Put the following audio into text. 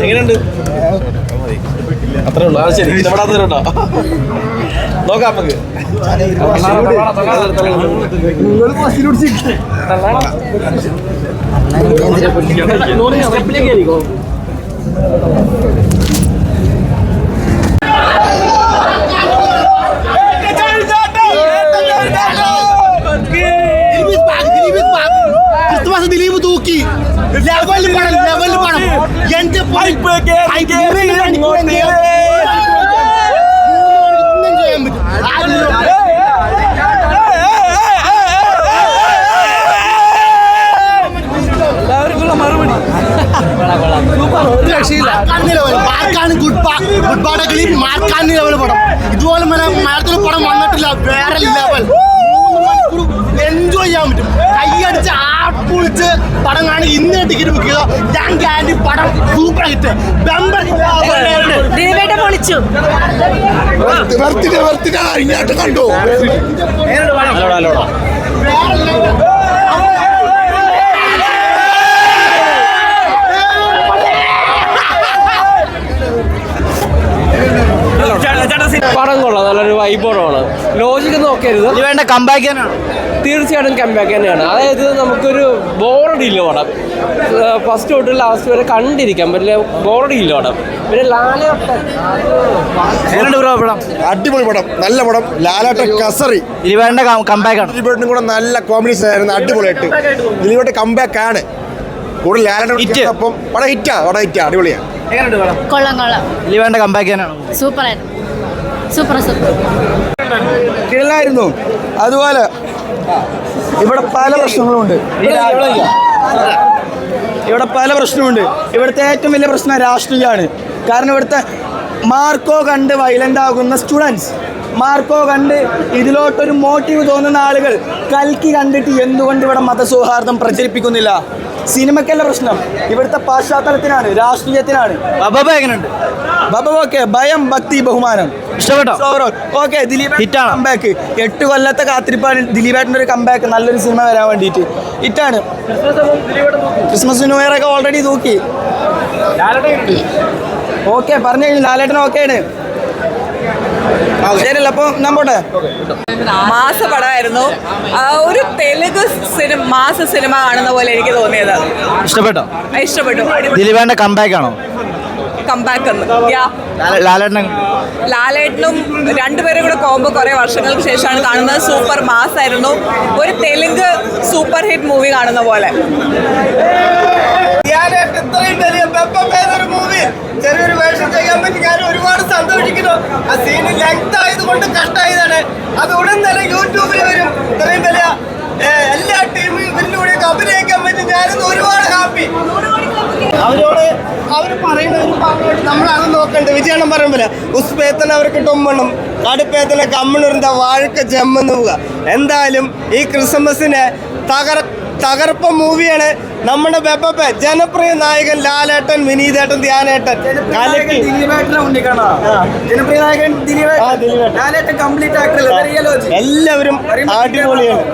എങ്ങനെയുണ്ട്? അത്രേ ഉള്ളൂ. ശരി, ഇഷ്ടപ്പെടാത്തവരുണ്ടോ? നോക്കാം നമുക്ക്. ദിലീപ് തൂക്കി ലെവൽ പണം എന്റെ ഇതുപോലെ മലയാളത്തിൽ പടം വന്നിട്ടില്ല. വേറെ ലെവൽ എൻജോയ് ചെയ്യാൻ പറ്റും. കൈയടിച്ച് ആപ്പൊളിച്ച് പടം കാണി ഇന്ന് ടിക്കറ്റ് ബുക്ക് ചെയ്തോ. ഞാൻ ഗ്യാരണ്ടി പടം സൂപ്പർ ഹിറ്റ്. ഇങ്ങോട്ട് കണ്ടു. പടം കൊള്ളാം, നല്ലൊരു വൈബോടാണ്. ലോജിക്ക് നോക്കരുത്, വേണ്ട കമ്പാക്ക് തീർച്ചയായിട്ടും കമ്പാക്ക് തന്നെയാണ്. അതായത് നമുക്കൊരു ബോറടിയില്ല പടം. ഫസ്റ്റ് തൊട്ട് ലാസ്റ്റ് വരെ കണ്ടിരിക്കാം, വലിയ ബോറടിയില്ല പടം. പിന്നെ ലാലേട്ടൻ അടിപൊളി പടം, നല്ല പടം. ലാലേട്ടൻ കസറി. ദിലീപേട്ടൻ്റെ കമ്പാക്കാണ്. ദിലീപേട്ടനും കൂടെ നല്ല കോമ്പിനേഷൻ ആയിരുന്നു, അടിപൊളിയായിട്ട്. ദിലീപേട്ടൻ കമ്പാക്ക് ആണ്. കൂടുതൽ ലാലേട്ടൻ അപ്പം പടം ഹിറ്റാ, പടം ഹിറ്റാ, അടിപൊളിയാണ്. കൊള്ളാം കൊള്ളാം. ദിലീപേട്ടൻ്റെ കമ്പാക്ക് തന്നെയാണ്. സൂപ്പറായിരുന്നു, സൂപ്പർ സൂപ്പർ. കിടലായിരുന്നു. അതുപോലെ ഇവിടെ പല പ്രശ്നങ്ങളുണ്ട്. ഇവിടുത്തെ ഏറ്റവും വലിയ പ്രശ്നം രാഷ്ട്രീയമാണ്. കാരണം ഇവിടുത്തെ മാർക്കോ കണ്ട് വയലൻ്റ് ആകുന്ന സ്റ്റുഡൻസ്, മാർക്കോ കണ്ട് ഇതിലോട്ടൊരു മോട്ടീവ് തോന്നുന്ന ആളുകൾ കൽക്കി കണ്ടിട്ട് എന്തുകൊണ്ട് ഇവിടെ മതസൗഹാർദ്ദം പ്രചരിപ്പിക്കുന്നില്ല? സിനിമക്കല്ല പ്രശ്നം, ഇവിടുത്തെ പാശ്ചാത്തലത്തിനാണ്, രാഷ്ട്രീയത്തിനാണ്. ബബ എങ്ങനെയുണ്ട്? ബബ ഓക്കെ, ഭയം ഭക്തി ബഹുമാനം ഇഷ്ടപ്പെട്ടോ? ഓക്കെ. ദിലീപ് ഹിറ്റാണ്. കമ്പാക്ക് 8 കൊല്ലത്തെ കാത്തിരിപ്പാണ് ദിലീപേട്ടൻ്റെ ഒരു കമ്പാക്ക്. നല്ലൊരു സിനിമ വരാൻ വേണ്ടിയിട്ട് ഹിറ്റാണ്. ക്രിസ്മസ് ന്യൂ ഇയർ ഒക്കെ ഓൾറെഡി തൂക്കി. ഓക്കെ പറഞ്ഞു കഴിഞ്ഞു, ലാലേട്ടൻ ഓക്കെയാണ്. ശരിയല്ല, അപ്പോൾ നമ്മോട്ടെ. മാസ പടമായിരുന്നു. ഒരു തെലുങ്ക് മാസ സിനിമ കാണുന്ന പോലെ എനിക്ക് തോന്നിയത്. ഇഷ്ടപ്പെട്ടോ? ഇഷ്ടപ്പെട്ടു. ദിലീപേട്ടൻ്റെ കമ്പാക്ക് ആണോ? കമ്പാക്ക് ലാലേട്ടനും രണ്ടുപേരും കൂടെ കോംബോ കുറെ വർഷങ്ങൾക്ക് ശേഷമാണ് കാണുന്നത്. സൂപ്പർ മാസ് ആയിരുന്നു. ഒരു തെലുങ്ക് സൂപ്പർ ഹിറ്റ് മൂവി കാണുന്ന പോലെ. ചെറിയൊരു വേഷം ചെയ്യാൻ പറ്റി. ഞാൻ ഒരുപാട് സന്തോഷിക്കുന്നു. ആ സീന് ലെങ്ത് ആയതുകൊണ്ട് കട്ടായതാണ്. അത് ഉടൻ തന്നെ യൂട്യൂബിൽ വരും. ഇത്രയും വലിയ എല്ലാ ടീമും ഇവരിലൂടെ അഭിനയിക്കാൻ പറ്റി. ഞാനിന്ന് ഒരുപാട് ഹാപ്പി. അവർ പറയുന്നത് നമ്മളത് നോക്കണ്ട. വിജയണ്ണം പറയുമ്പോൾ ഉസ്പേത്തന അവർക്ക് ടൊമ്മണം, കടുപ്പേത്തന കമ്മണുരുന്ന വാഴക്ക ചെമ്മെന്ന് പോവുക. എന്തായാലും ഈ ക്രിസ്മസിന് തകർപ്പ മൂവിയാണ്. നമ്മുടെ ബെപ്പ ജനപ്രിയ നായകൻ ലാലേട്ടൻ, വിനീതേട്ടൻ, ധ്യാനേട്ടൻ, ജനപ്രിയ നായകൻ എല്ലാവരും അടിപൊളിയാണ്.